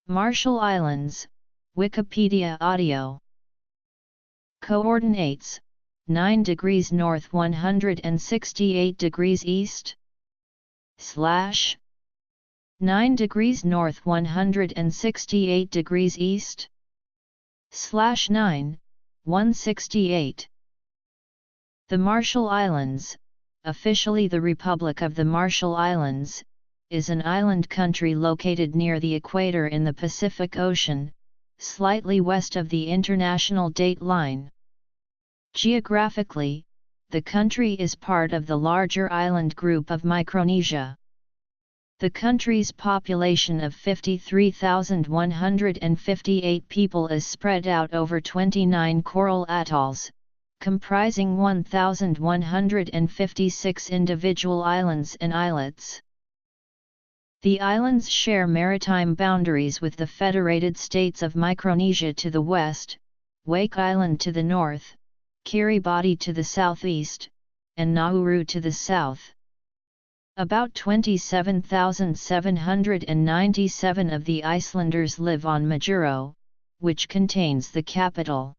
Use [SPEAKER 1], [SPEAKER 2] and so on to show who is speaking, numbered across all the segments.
[SPEAKER 1] Marshall Islands, Wikipedia audio. Coordinates: 9 degrees north 168 degrees east / 9 degrees north 168 degrees east / 9, 168. The Marshall Islands, officially the Republic of the Marshall Islands, is an island country located near the equator in the Pacific Ocean, slightly west of the international date line. Geographically, the country is part of the larger island group of Micronesia. The country's population of 53,158 people is spread out over 29 coral atolls, comprising 1,156 individual islands and islets. The islands share maritime boundaries with the Federated States of Micronesia to the west, Wake Island to the north, Kiribati to the southeast, and Nauru to the south. About 27,797 of the Icelanders live on Majuro, which contains the capital.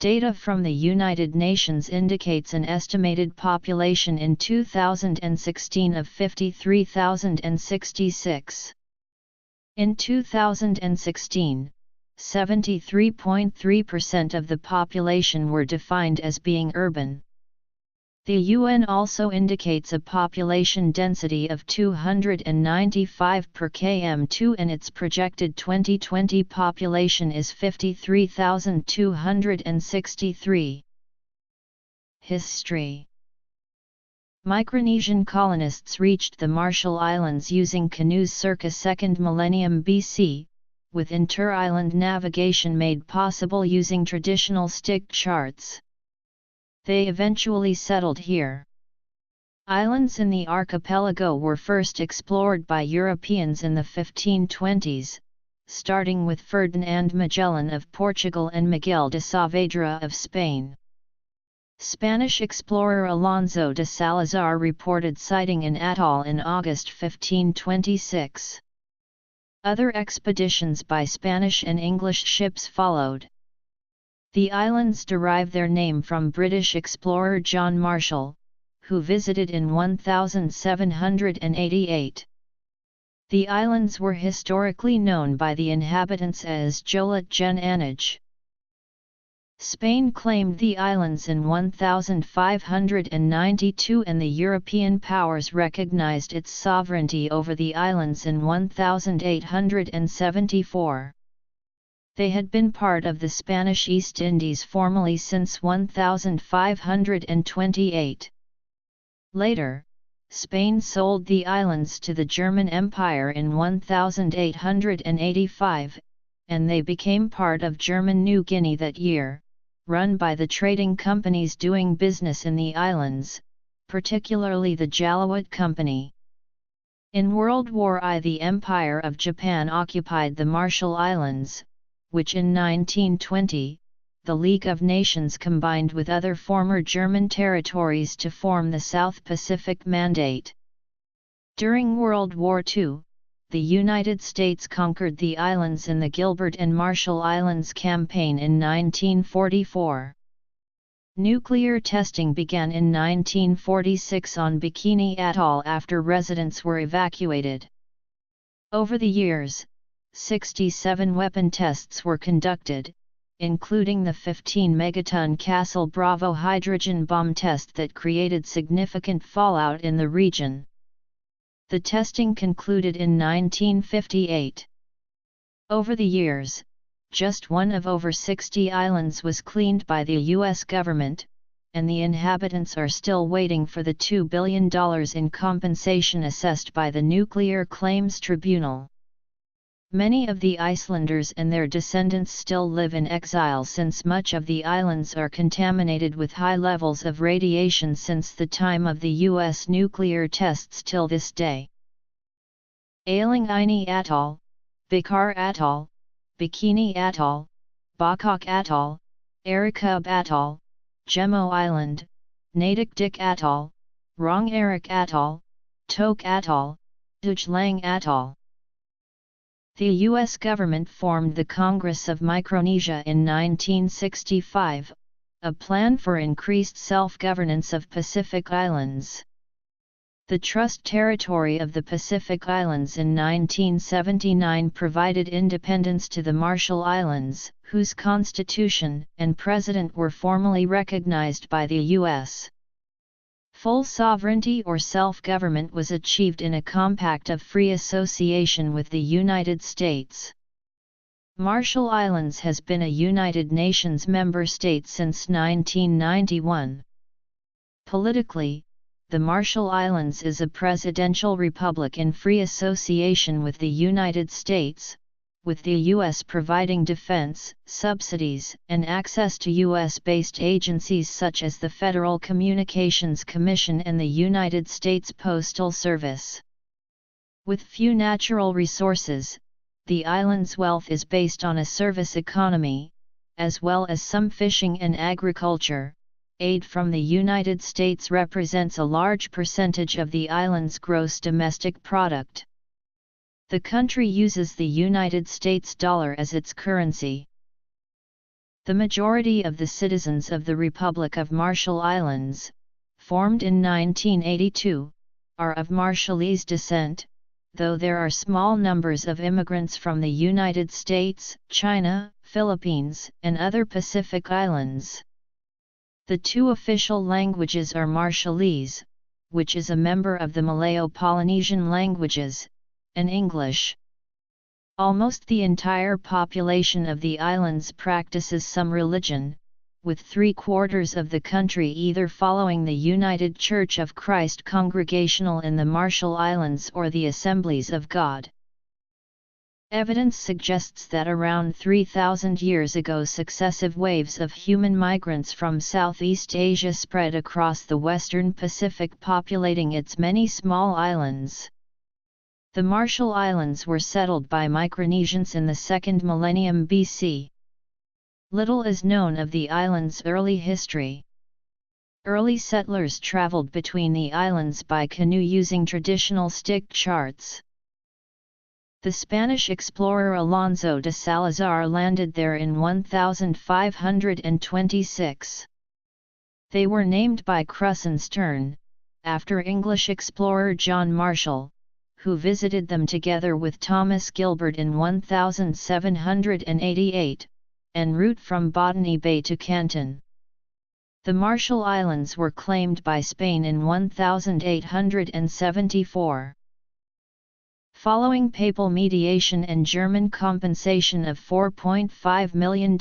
[SPEAKER 1] Data from the United Nations indicates an estimated population in 2016 of 53,066. In 2016, 73.3% of the population were defined as being urban. The UN also indicates a population density of 295 per km2 and its projected 2020 population is 53,263. History. Micronesian colonists reached the Marshall Islands using canoes circa 2nd millennium BC, with inter-island navigation made possible using traditional stick charts. They eventually settled here. Islands in the archipelago were first explored by Europeans in the 1520s, starting with Ferdinand Magellan of Portugal and Miguel de Saavedra of Spain. Spanish explorer Alonso de Salazar reported sighting an atoll in August 1526. Other expeditions by Spanish and English ships followed. The islands derive their name from British explorer John Marshall, who visited in 1788. The islands were historically known by the inhabitants as Jolat Gen Anaj. Spain claimed the islands in 1592 and the European powers recognized its sovereignty over the islands in 1874. They had been part of the Spanish East Indies formally since 1528. Later, Spain sold the islands to the German Empire in 1885, and they became part of German New Guinea that year, run by the trading companies doing business in the islands, particularly the Jalawat Company. In World War I, the Empire of Japan occupied the Marshall Islands, which in 1920, the League of Nations combined with other former German territories to form the South Pacific Mandate. During World War II, the United States conquered the islands in the Gilbert and Marshall Islands Campaign in 1944. Nuclear testing began in 1946 on Bikini Atoll after residents were evacuated. Over the years, 67 weapon tests were conducted, including the 15-megaton Castle Bravo hydrogen bomb test that created significant fallout in the region. The testing concluded in 1958. Over the years, just one of over 60 islands was cleaned by the U.S. government, and the inhabitants are still waiting for the $2 billion in compensation assessed by the Nuclear Claims Tribunal. Many of the Icelanders and their descendants still live in exile since much of the islands are contaminated with high levels of radiation since the time of the U.S. nuclear tests till this day. Ailing-Ini Atoll, Bikar Atoll, Bikini Atoll, Bokok Atoll, Arikub Atoll, Gemo Island, Nadikdik Atoll, Rong-Arik Atoll, Tok Atoll, Dujlang Atoll. The U.S. government formed the Congress of Micronesia in 1965, a plan for increased self-governance of Pacific Islands. The Trust Territory of the Pacific Islands in 1979 provided independence to the Marshall Islands, whose constitution and president were formally recognized by the U.S. Full sovereignty or self-government was achieved in a compact of free association with the United States. Marshall Islands has been a United Nations member state since 1991. Politically, the Marshall Islands is a presidential republic in free association with the United States, with the U.S. providing defense, subsidies, and access to U.S.-based agencies such as the Federal Communications Commission and the United States Postal Service. With few natural resources, the island's wealth is based on a service economy, as well as some fishing and agriculture. Aid from the United States represents a large percentage of the island's gross domestic product. The country uses the United States dollar as its currency. The majority of the citizens of the Republic of Marshall Islands, formed in 1982, are of Marshallese descent, though there are small numbers of immigrants from the United States, China, Philippines, and other Pacific islands. The two official languages are Marshallese, which is a member of the Malayo-Polynesian languages, and English. Almost the entire population of the islands practices some religion, with 3/4 of the country either following the United Church of Christ Congregational in the Marshall Islands or the Assemblies of God. Evidence suggests that around 3,000 years ago successive waves of human migrants from Southeast Asia spread across the western Pacific, populating its many small islands. The Marshall Islands were settled by Micronesians in the 2nd millennium BC. Little is known of the island's early history. Early settlers traveled between the islands by canoe using traditional stick charts. The Spanish explorer Alonso de Salazar landed there in 1526. They were named by Krusenstern, after English explorer John Marshall, who visited them together with Thomas Gilbert in 1788, en route from Botany Bay to Canton. The Marshall Islands were claimed by Spain in 1874. Following papal mediation and German compensation of $4.5 million,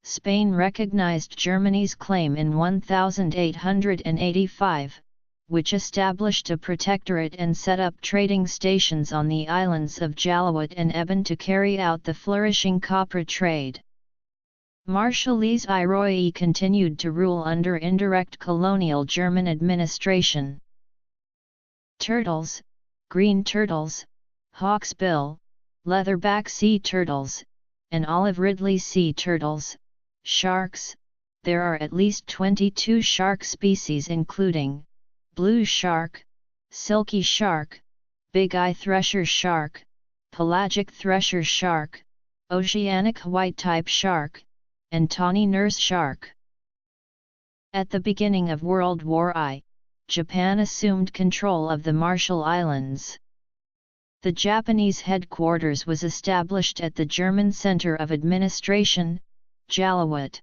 [SPEAKER 1] Spain recognized Germany's claim in 1885, which established a protectorate and set up trading stations on the islands of Jalawat and Ebon to carry out the flourishing copra trade. Marshallese Iroy continued to rule under indirect colonial German administration. Turtles, green turtles, hawksbill, leatherback sea turtles, and olive ridley sea turtles, sharks. There are at least 22 shark species including blue shark, silky shark, big-eye thresher shark, pelagic thresher shark, oceanic white-type shark, and tawny nurse shark. At the beginning of World War I, Japan assumed control of the Marshall Islands. The Japanese headquarters was established at the German Center of Administration, Jalawat.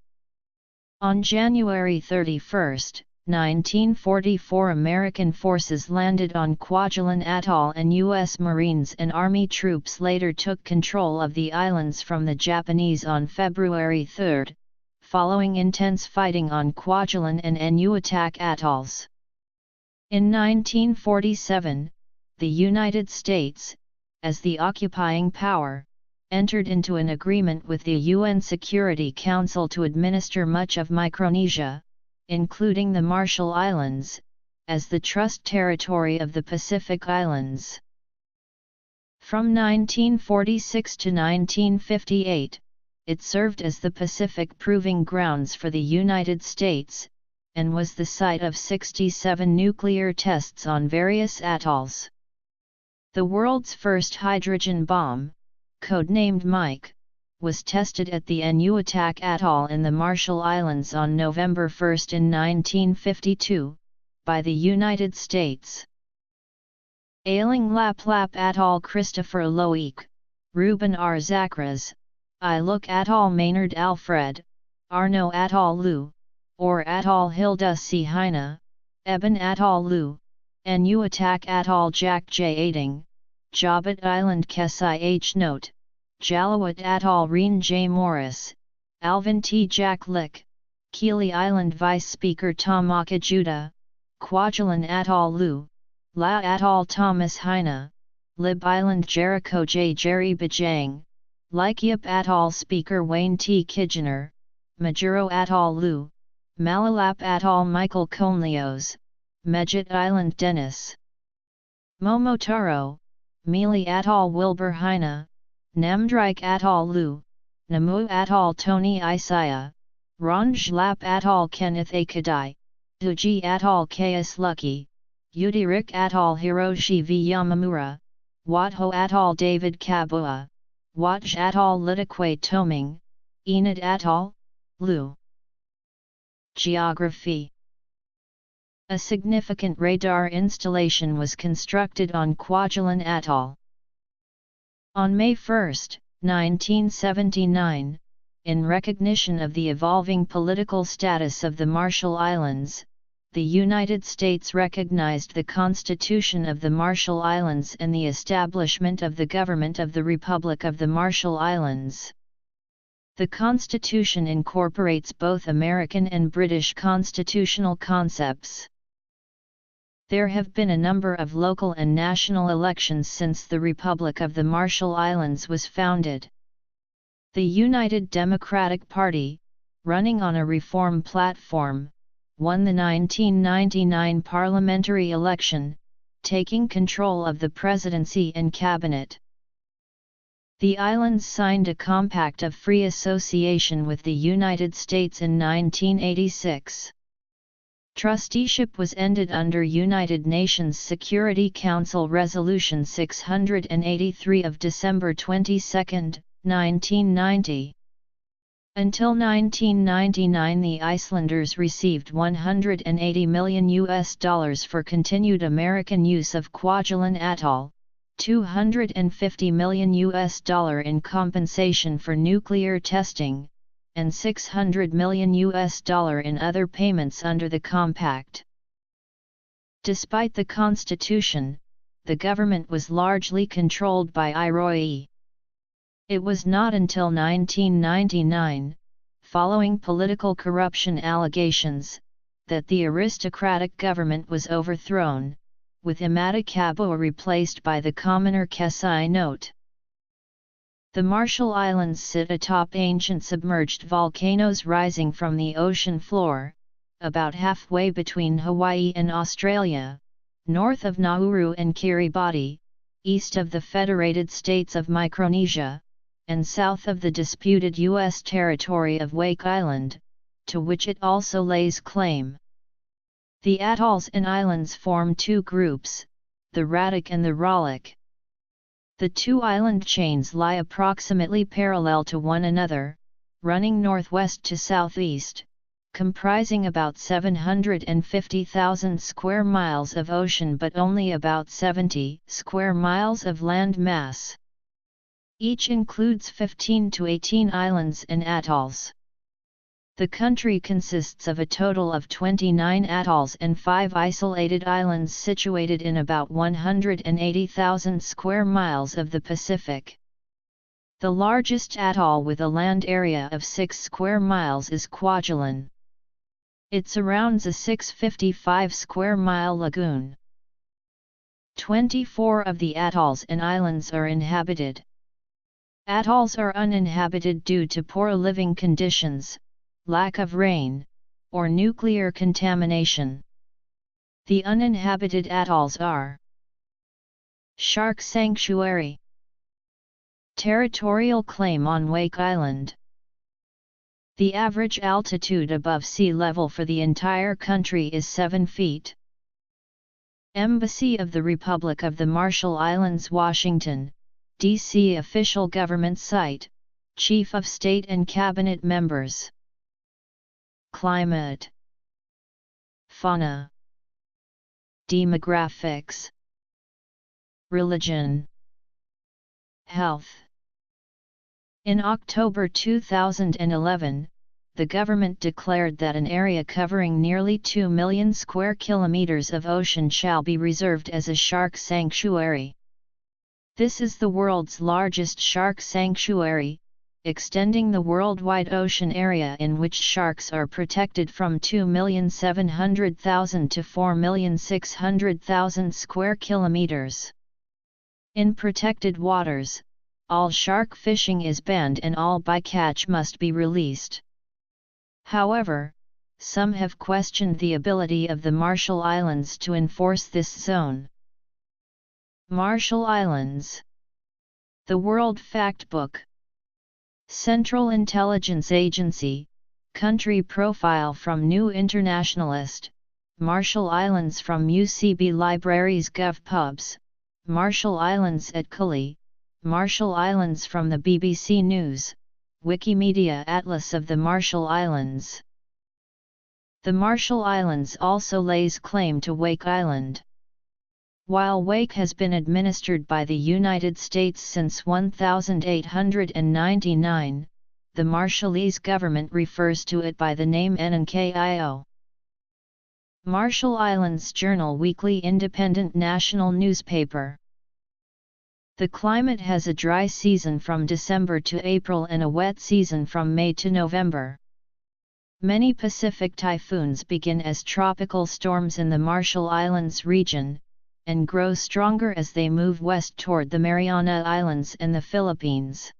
[SPEAKER 1] On January 31, 1944, American forces landed on Kwajalein Atoll and U.S. Marines and Army troops later took control of the islands from the Japanese on February 3, following intense fighting on Kwajalein and Enuatak atolls. In 1947, the United States, as the occupying power, entered into an agreement with the UN Security Council to administer much of Micronesia, including the Marshall Islands, as the trust territory of the Pacific Islands. From 1946 to 1958, it served as the Pacific Proving Grounds for the United States, and was the site of 67 nuclear tests on various atolls. The world's first hydrogen bomb, codenamed Mike, was tested at the Enuitak Atoll in the Marshall Islands on November 1 in 1952, by the United States. Ailing Lap Lap Atoll Christopher Loic, Ruben R. Zachras, Iluk Atoll Maynard Alfred, Arno Atoll Lu, or Atoll Hilda C. Heine, Eben Atoll Lu, Enuitak Atoll Jack J. Ading, Jobbat Island Kesai H. Note, Jalawat Atoll Reen J. Morris, Alvin T. Jack Lick, Keeley Island Vice Speaker Tom Akajuda, Kwajalein Atoll Lu, La Atoll Thomas Heine, Lib Island Jericho J. Jerry Bajang, Laikiap Atoll Speaker Wayne T. Kitchener, Majuro Atoll Lu, Malalap Atoll Michael Conlios, Medjit Island Dennis Momotaro, Mealy Atoll Wilbur Heine, Namdrike Atoll Lu, Namu Atoll Tony Isaiah, Ronjlap Atoll Kenneth A. Kadai, Duji Atoll K.S. Lucky, Udirik Atoll Hiroshi V. Yamamura, Watho Atoll David Kabua, Watj Atoll Litakwe Toming, Enid Atoll, Lu. Geography. A significant radar installation was constructed on Kwajalein Atoll. On May 1, 1979, in recognition of the evolving political status of the Marshall Islands, the United States recognized the Constitution of the Marshall Islands and the establishment of the Government of the Republic of the Marshall Islands. The Constitution incorporates both American and British constitutional concepts. There have been a number of local and national elections since the Republic of the Marshall Islands was founded. The United Democratic Party, running on a reform platform, won the 1999 parliamentary election, taking control of the presidency and cabinet. The islands signed a compact of free association with the United States in 1986. Trusteeship was ended under United Nations Security Council Resolution 683 of December 22, 1990. Until 1999, the Icelanders received $180 million for continued American use of Kwajalein Atoll, $250 million in compensation for nuclear testing, and $600 million in other payments under the compact. Despite the Constitution, the government was largely controlled by Iroy. It was not until 1999, following political corruption allegations, that the aristocratic government was overthrown, with Imada Kabua replaced by the commoner Kesai Note. The Marshall Islands sit atop ancient submerged volcanoes rising from the ocean floor, about halfway between Hawaii and Australia, north of Nauru and Kiribati, east of the Federated States of Micronesia, and south of the disputed U.S. territory of Wake Island, to which it also lays claim. The atolls and islands form two groups, the Radak and the Ralik. The two island chains lie approximately parallel to one another, running northwest to southeast, comprising about 750,000 square miles of ocean but only about 70 square miles of land mass. Each includes 15 to 18 islands and atolls. The country consists of a total of 29 atolls and 5 isolated islands situated in about 180,000 square miles of the Pacific. The largest atoll with a land area of 6 square miles is Kwajalein. It surrounds a 655 square mile lagoon. 24 of the atolls and islands are inhabited. Atolls are uninhabited due to poor living conditions, lack of rain, or nuclear contamination. The uninhabited atolls are Shark Sanctuary, Territorial Claim on Wake Island. The average altitude above sea level for the entire country is 7 feet. Embassy of the Republic of the Marshall Islands, Washington, D.C. official government site, Chief of State and Cabinet members. Climate, fauna, demographics, religion, health. In October 2011, the government declared that an area covering nearly 2 million square kilometers of ocean shall be reserved as a shark sanctuary. This is the world's largest shark sanctuary, extending the worldwide ocean area in which sharks are protected from 2,700,000 to 4,600,000 square kilometers. In protected waters, all shark fishing is banned and all bycatch must be released. However, some have questioned the ability of the Marshall Islands to enforce this zone. Marshall Islands. The World Factbook. Central Intelligence Agency, Country Profile from New Internationalist, Marshall Islands from UCB Libraries GovPubs, Marshall Islands at Cooley, Marshall Islands from the BBC News, Wikimedia Atlas of the Marshall Islands. The Marshall Islands also lays claim to Wake Island. While Wake has been administered by the United States since 1899, the Marshallese government refers to it by the name Ninkio. Marshall Islands Journal weekly independent national newspaper. The climate has a dry season from December to April and a wet season from May to November. Many Pacific typhoons begin as tropical storms in the Marshall Islands region, and grow stronger as they move west toward the Mariana Islands and the Philippines.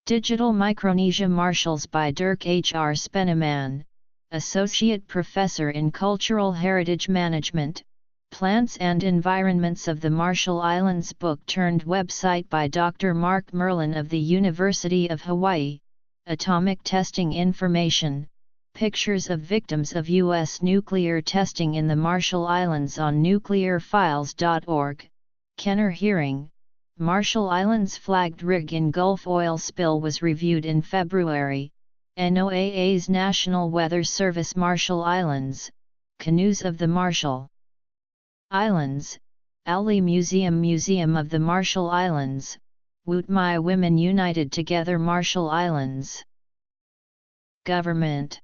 [SPEAKER 1] Digital Micronesia Marshalls by Dirk H. R. Spenneman, Associate Professor in Cultural Heritage Management, Plants and Environments of the Marshall Islands book-turned-website by Dr. Mark Merlin of the University of Hawaii, Atomic Testing Information, pictures of victims of U.S. nuclear testing in the Marshall Islands on nuclearfiles.org, Kenner hearing, Marshall Islands flagged rig in Gulf oil spill was reviewed in February, NOAA's National Weather Service Marshall Islands, Canoes of the Marshall Islands, Ali Museum of the Marshall Islands, Wootmai Women United Together Marshall Islands. Government.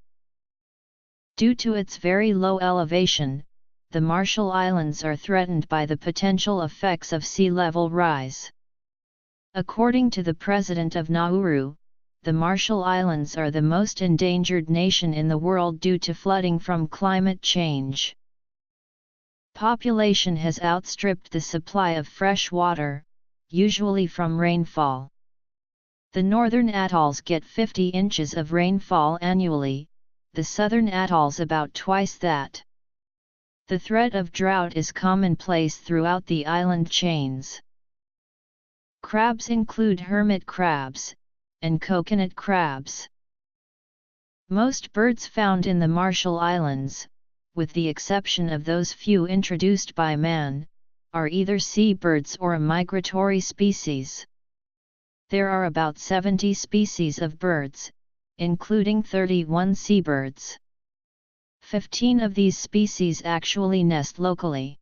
[SPEAKER 1] Due to its very low elevation, the Marshall Islands are threatened by the potential effects of sea level rise. According to the President of Nauru, the Marshall Islands are the most endangered nation in the world due to flooding from climate change. Population has outstripped the supply of fresh water, usually from rainfall. The northern atolls get 50 inches of rainfall annually, the southern atolls about twice that. The threat of drought is commonplace throughout the island chains. Crabs include hermit crabs, and coconut crabs. Most birds found in the Marshall Islands, with the exception of those few introduced by man, are either seabirds or a migratory species. There are about 70 species of birds, including 31 seabirds. 15 of these species actually nest locally.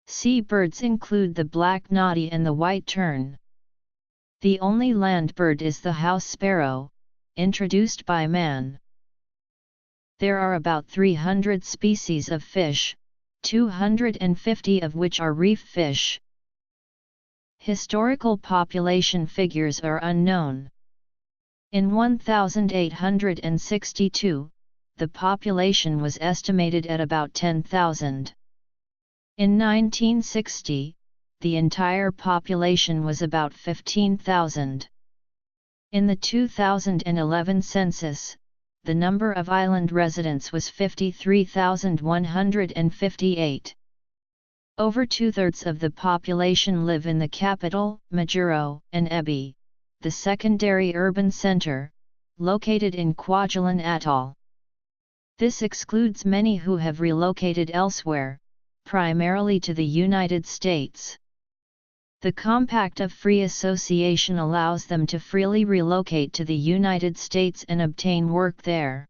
[SPEAKER 1] Seabirds include the black noddy and the white tern. The only land bird is the house sparrow, introduced by man. There are about 300 species of fish, 250 of which are reef fish. Historical population figures are unknown. In 1862, the population was estimated at about 10,000. In 1960, the entire population was about 15,000. In the 2011 census, the number of island residents was 53,158. Over two-thirds of the population live in the capital, Majuro, and Ebi, the secondary urban center, located in Kwajalein Atoll. This excludes many who have relocated elsewhere, primarily to the United States. The Compact of Free Association allows them to freely relocate to the United States and obtain work there.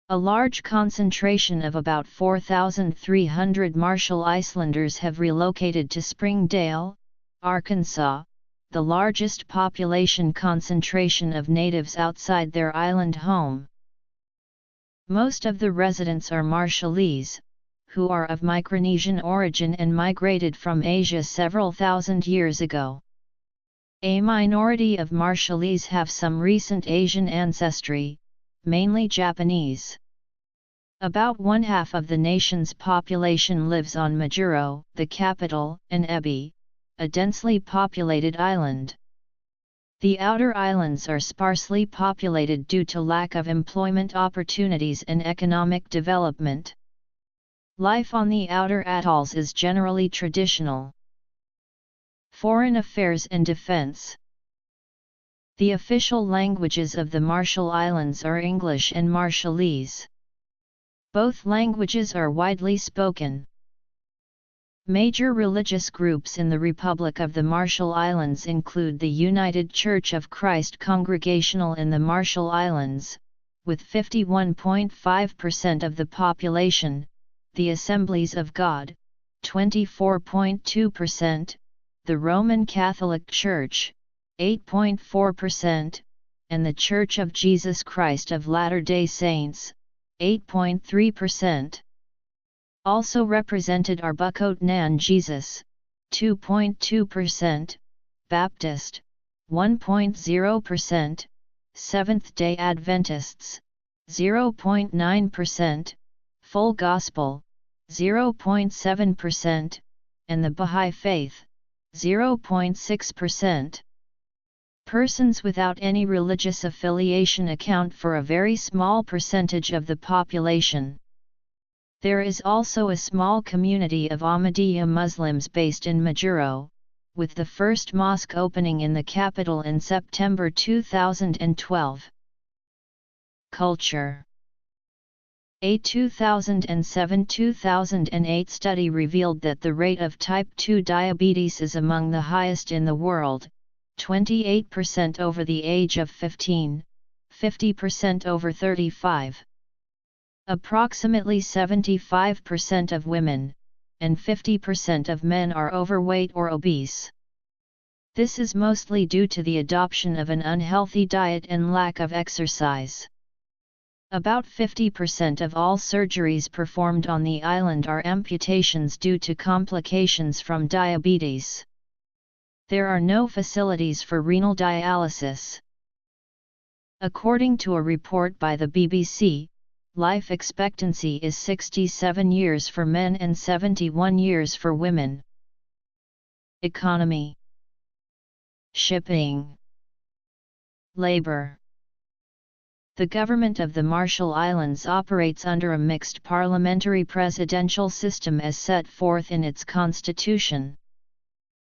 [SPEAKER 1] A large concentration of about 4,300 Marshall Islanders have relocated to Springdale, Arkansas, the largest population concentration of natives outside their island home. Most of the residents are Marshallese, who are of Micronesian origin and migrated from Asia several thousand years ago. A minority of Marshallese have some recent Asian ancestry, mainly Japanese. About one-half of the nation's population lives on Majuro, the capital, and Ebi, a densely populated island. The outer islands are sparsely populated due to lack of employment opportunities and economic development. Life on the outer atolls is generally traditional. Foreign affairs and defense. The official languages of the Marshall Islands are English and Marshallese. Both languages are widely spoken. Major religious groups in the Republic of the Marshall Islands include the United Church of Christ Congregational in the Marshall Islands, with 51.5% of the population, the Assemblies of God, 24.2%, the Roman Catholic Church, 8.4%, and the Church of Jesus Christ of Latter-day Saints, 8.3%. Also represented are Bukot Nan Jesus, 2.2%, Baptist, 1.0%, Seventh-day Adventists, 0.9%, Full Gospel, 0.7%, and the Bahá'í Faith, 0.6%. Persons without any religious affiliation account for a very small percentage of the population. There is also a small community of Ahmadiyya Muslims based in Majuro, with the first mosque opening in the capital in September 2012. Culture. A 2007-2008 study revealed that the rate of type 2 diabetes is among the highest in the world, 28% over the age of 15, 50% over 35. Approximately 75% of women, and 50% of men are overweight or obese. This is mostly due to the adoption of an unhealthy diet and lack of exercise. About 50% of all surgeries performed on the island are amputations due to complications from diabetes. There are no facilities for renal dialysis. According to a report by the BBC, life expectancy is 67 years for men and 71 years for women. Economy. Shipping. Labor. The government of the Marshall Islands operates under a mixed parliamentary presidential system as set forth in its constitution.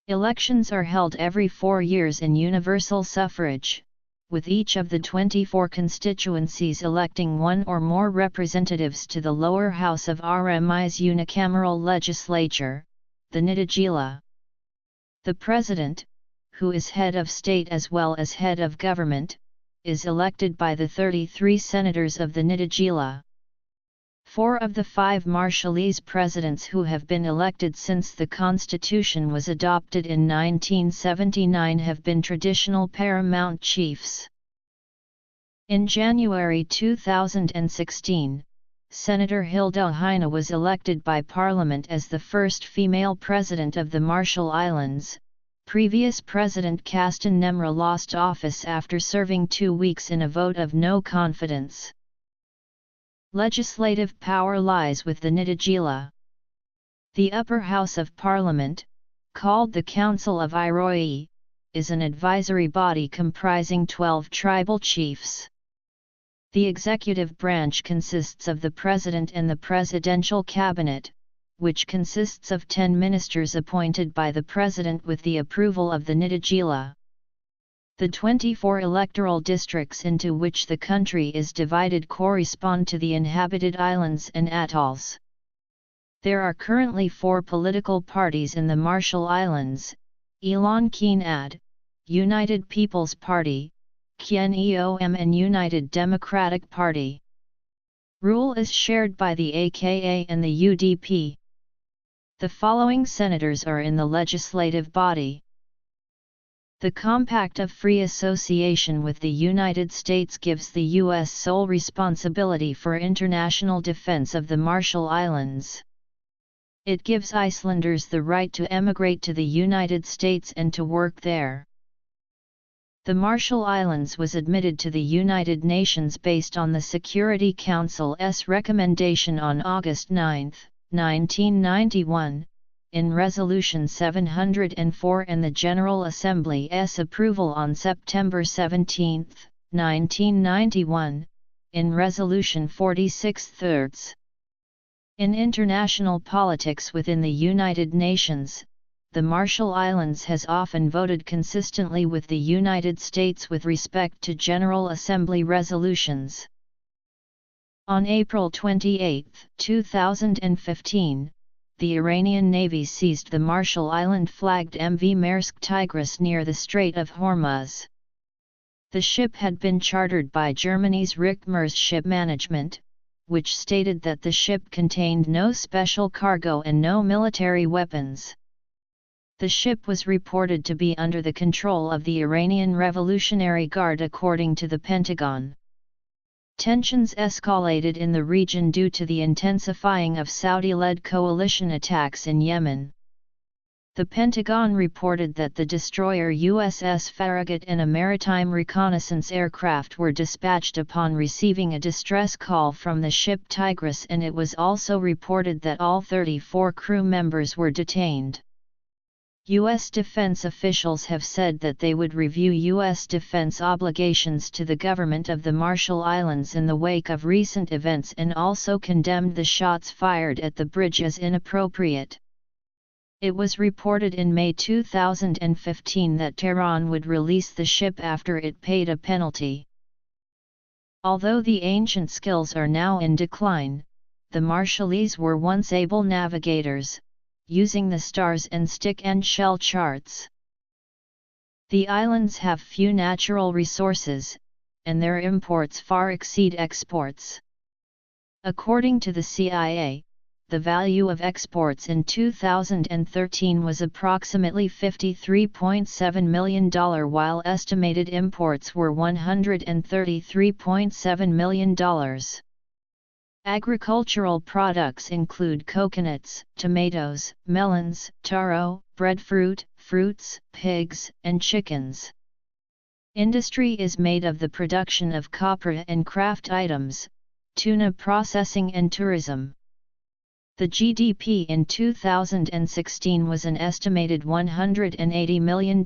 [SPEAKER 1] Elections are held every 4 years in universal suffrage, with each of the 24 constituencies electing one or more representatives to the lower house of RMI's unicameral legislature, the Nitagila. The president, who is head of state as well as head of government, is elected by the 33 senators of the Nitagila. 4 of the 5 Marshallese presidents who have been elected since the Constitution was adopted in 1979 have been traditional paramount chiefs. In January 2016, Senator Hilda Heine was elected by Parliament as the first female president of the Marshall Islands. Previous President Castan Nemra lost office after serving 2 weeks in a vote of no confidence. Legislative power lies with the Nitagila. The upper house of Parliament, called the Council of Iroyi, is an advisory body comprising 12 tribal chiefs. The executive branch consists of the President and the Presidential Cabinet, which consists of 10 ministers appointed by the President with the approval of the Nitagila. The 24 electoral districts into which the country is divided correspond to the inhabited islands and atolls. There are currently 4 political parties in the Marshall Islands, Elon Keen Ad, United People's Party, Kien EOM and United Democratic Party. Rule is shared by the AKA and the UDP. The following senators are in the legislative body. The Compact of Free Association with the United States gives the U.S. sole responsibility for international defense of the Marshall Islands. It gives Icelanders the right to emigrate to the United States and to work there. The Marshall Islands was admitted to the United Nations based on the Security Council's recommendation on August 9, 1991, in Resolution 704 and the General Assembly's approval on September 17, 1991, in Resolution 46/3. In international politics within the United Nations, the Marshall Islands has often voted consistently with the United States with respect to General Assembly resolutions. On April 28, 2015, the Iranian Navy seized the Marshall Island-flagged MV Maersk Tigris near the Strait of Hormuz. The ship had been chartered by Germany's Richtmers Ship Management, which stated that the ship contained no special cargo and no military weapons. The ship was reported to be under the control of the Iranian Revolutionary Guard according to the Pentagon. Tensions escalated in the region due to the intensifying of Saudi-led coalition attacks in Yemen. The Pentagon reported that the destroyer USS Farragut and a maritime reconnaissance aircraft were dispatched upon receiving a distress call from the ship Tigris, and it was also reported that all 34 crew members were detained. U.S. defense officials have said that they would review U.S. defense obligations to the government of the Marshall Islands in the wake of recent events and also condemned the shots fired at the bridge as inappropriate. It was reported in May 2015 that Tehran would release the ship after it paid a penalty. Although the ancient skills are now in decline, the Marshallese were once able navigators, using the stars and stick and shell charts. The islands have few natural resources, and their imports far exceed exports. According to the CIA, the value of exports in 2013 was approximately $53.7 million, while estimated imports were $133.7 million. Agricultural products include coconuts, tomatoes, melons, taro, breadfruit, fruits, pigs, and chickens. Industry is made of the production of copra and craft items, tuna processing and tourism. The GDP in 2016 was an estimated $180 million,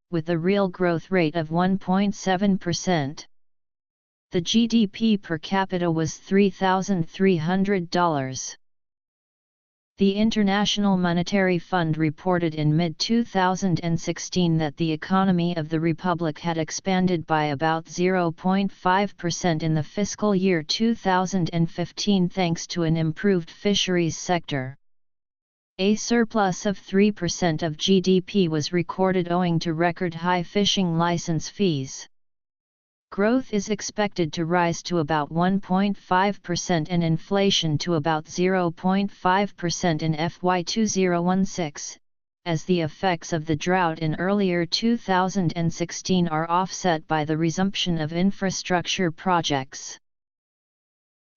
[SPEAKER 1] with a real growth rate of 1.7%. The GDP per capita was $3,300. The International Monetary Fund reported in mid-2016 that the economy of the Republic had expanded by about 0.5% in the fiscal year 2015 thanks to an improved fisheries sector. A surplus of 3% of GDP was recorded owing to record-high fishing license fees. Growth is expected to rise to about 1.5% and inflation to about 0.5% in FY 2016, as the effects of the drought in earlier 2016 are offset by the resumption of infrastructure projects.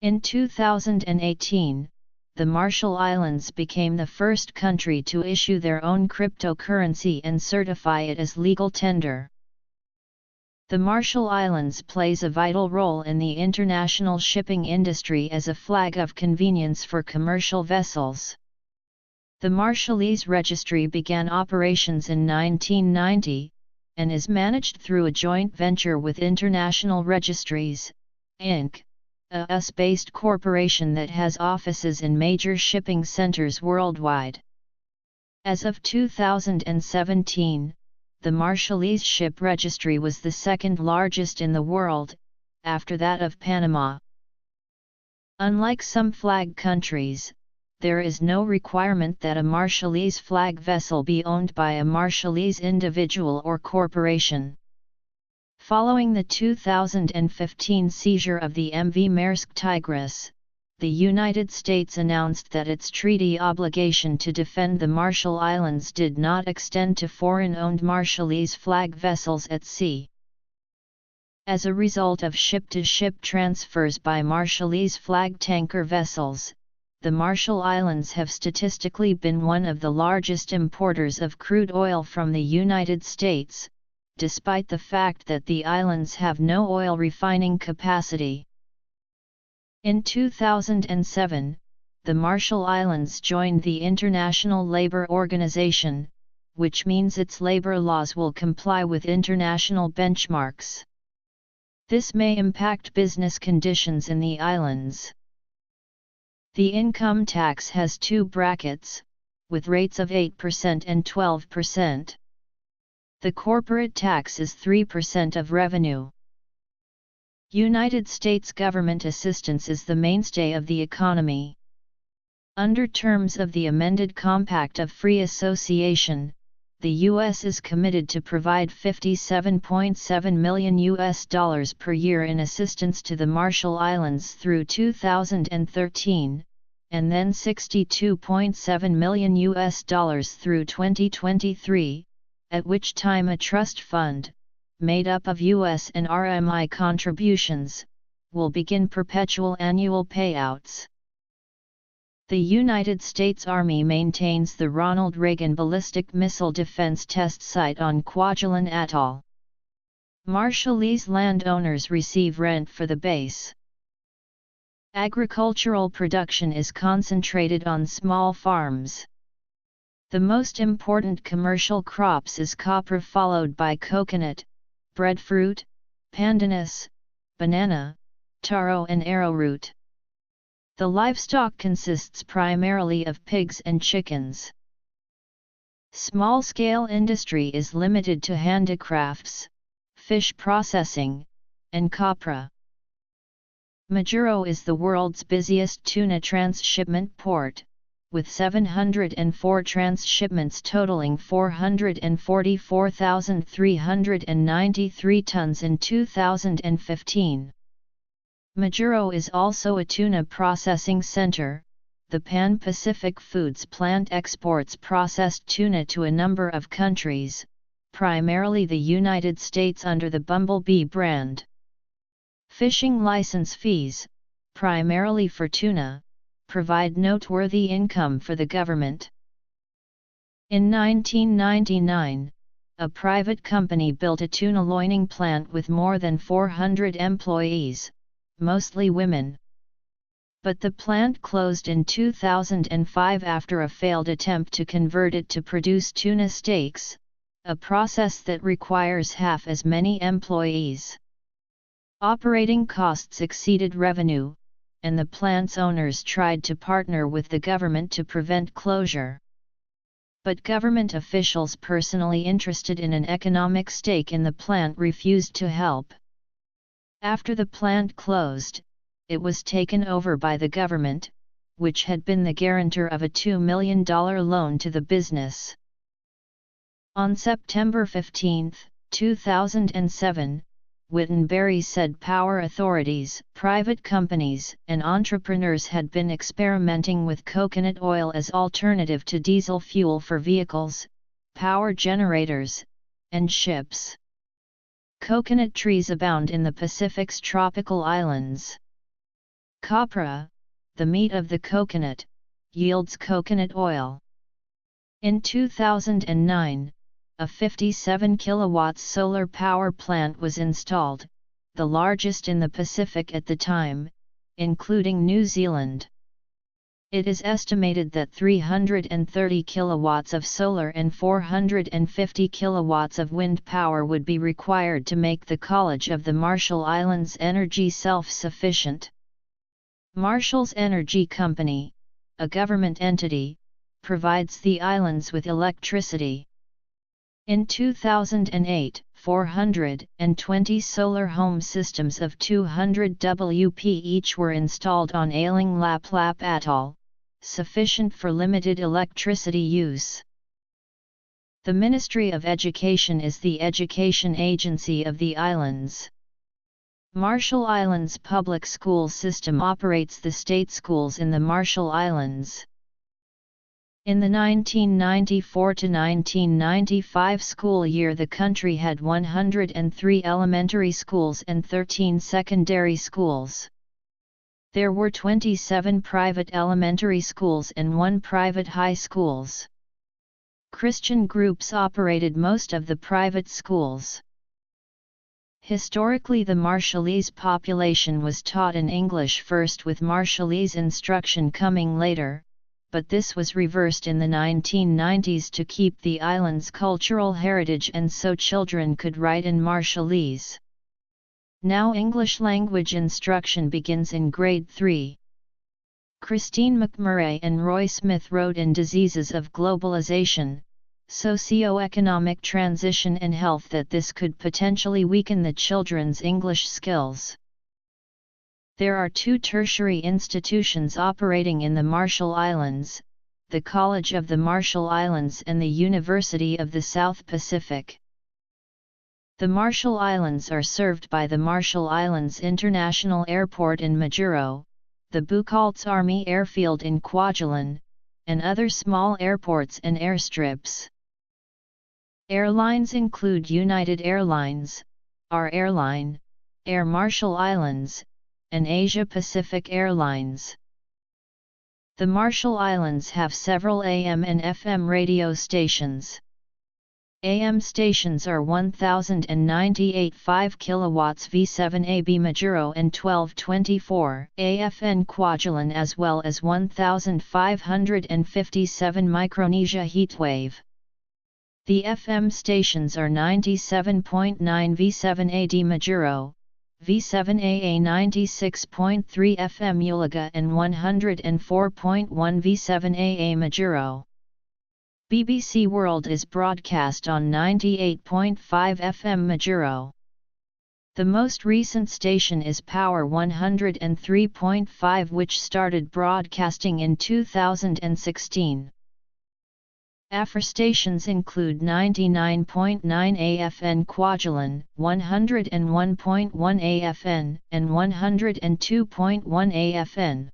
[SPEAKER 1] In 2018, the Marshall Islands became the first country to issue their own cryptocurrency and certify it as legal tender. The Marshall Islands plays a vital role in the international shipping industry as a flag of convenience for commercial vessels. The Marshallese Registry began operations in 1990, and is managed through a joint venture with International Registries, Inc., a US-based corporation that has offices in major shipping centers worldwide. As of 2017, the Marshallese Ship Registry was the second largest in the world, after that of Panama. Unlike some flag countries, there is no requirement that a Marshallese flag vessel be owned by a Marshallese individual or corporation. Following the 2015 seizure of the MV Maersk Tigris, the United States announced that its treaty obligation to defend the Marshall Islands did not extend to foreign-owned Marshallese flag vessels at sea. As a result of ship-to-ship transfers by Marshallese flag tanker vessels, the Marshall Islands have statistically been one of the largest importers of crude oil from the United States, despite the fact that the islands have no oil refining capacity. In 2007, the Marshall Islands joined the International Labour Organization, which means its labor laws will comply with international benchmarks. This may impact business conditions in the islands. The income tax has two brackets, with rates of 8% and 12%. The corporate tax is 3% of revenue. United States government assistance is the mainstay of the economy. Under terms of the amended Compact of Free Association, the U.S. is committed to provide $57.7 million per year in assistance to the Marshall Islands through 2013, and then $62.7 million through 2023, at which time a trust fund, made up of U.S. and RMI contributions, will begin perpetual annual payouts. The United States Army maintains the Ronald Reagan Ballistic Missile Defense Test Site on Kwajalein Atoll. Marshallese landowners receive rent for the base. Agricultural production is concentrated on small farms. The most important commercial crops is copra, followed by coconut, breadfruit, pandanus, banana, taro and arrowroot. The livestock consists primarily of pigs and chickens. Small-scale industry is limited to handicrafts, fish processing, and copra. Majuro is the world's busiest tuna transshipment port, with 704 transshipments totaling 444,393 tons in 2015. Majuro is also a tuna processing center. The Pan-Pacific Foods plant exports processed tuna to a number of countries, primarily the United States under the Bumblebee brand. Fishing license fees, primarily for tuna, provide noteworthy income for the government. In 1999, a private company built a tuna loining plant with more than 400 employees, mostly women. But the plant closed in 2005 after a failed attempt to convert it to produce tuna steaks, a process that requires half as many employees. Operating costs exceeded revenue, and the plant's owners tried to partner with the government to prevent closure. But government officials personally interested in an economic stake in the plant refused to help. After the plant closed, it was taken over by the government, which had been the guarantor of a $2 million loan to the business. On September 15, 2007, Wittenberry said power authorities, private companies, and entrepreneurs had been experimenting with coconut oil as alternative to diesel fuel for vehicles, power generators, and ships. Coconut trees abound in the Pacific's tropical islands. Copra, the meat of the coconut, yields coconut oil. In 2009, a 57 kilowatts solar power plant was installed, the largest in the Pacific at the time, including New Zealand. It is estimated that 330 kilowatts of solar and 450 kilowatts of wind power would be required to make the College of the Marshall Islands energy self-sufficient. Marshall's Energy Company, a government entity, provides the islands with electricity. In 2008, 420 solar home systems of 200 WP each were installed on Ailing Lap Lap Atoll, sufficient for limited electricity use. The Ministry of Education is the education agency of the islands. Marshall Islands Public School System operates the state schools in the Marshall Islands. In the 1994–1995 school year, the country had 103 elementary schools and 13 secondary schools. There were 27 private elementary schools and 1 private high schools. Christian groups operated most of the private schools. Historically, the Marshallese population was taught in English first, with Marshallese instruction coming later, but this was reversed in the 1990s to keep the island's cultural heritage, and so children could write in Marshallese. Now English language instruction begins in grade 3. Christine McMurray and Roy Smith wrote in Diseases of Globalization, Socio-Economic Transition and Health that this could potentially weaken the children's English skills. There are 2 tertiary institutions operating in the Marshall Islands, the College of the Marshall Islands and the University of the South Pacific. The Marshall Islands are served by the Marshall Islands International Airport in Majuro, the Bucholtz Army Airfield in Kwajalein, and other small airports and airstrips. Airlines include United Airlines, Our Airline, Air Marshall Islands, and Asia Pacific Airlines. The Marshall Islands have several AM and FM radio stations. AM stations are 1098.5 kW V7AB Majuro and 1224 AFN Kwajalein, as well as 1557 Micronesia Heatwave. The FM stations are 97.9 V7AD Majuro, V7AA 96.3 FM Ulaga and 104.1 V7AA Majuro. BBC World is broadcast on 98.5 FM Majuro. The most recent station is Power 103.5, which started broadcasting in 2016. AFR stations include 99.9 AFN Kwajalein, 101.1 AFN, and 102.1 AFN.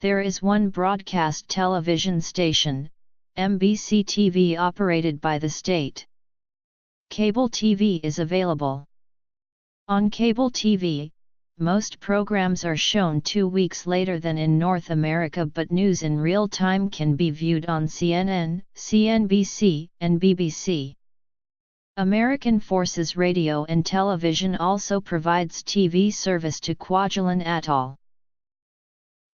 [SPEAKER 1] There is one broadcast television station, MBC TV, operated by the state. Cable TV is available. On cable TV, most programs are shown 2 weeks later than in North America, but news in real time can be viewed on CNN, CNBC, and BBC. American Forces Radio and Television also provides TV service to Kwajalein Atoll.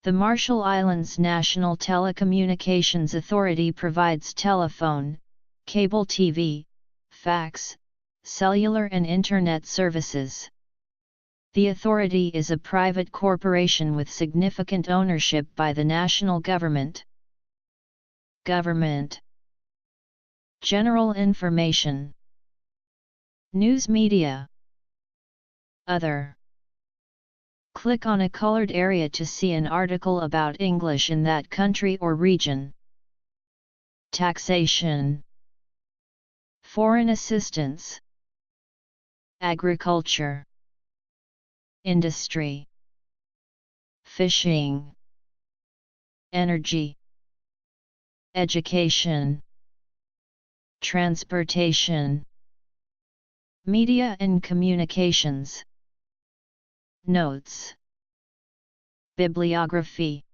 [SPEAKER 1] The Marshall Islands National Telecommunications Authority provides telephone, cable TV, fax, cellular and Internet services. The authority is a private corporation with significant ownership by the national government. Government. General information. News media. Other. Click on a colored area to see an article about English in that country or region. Taxation. Foreign assistance. Agriculture. Industry. Fishing. Energy. Education. Transportation. Media and communications. Notes. Bibliography.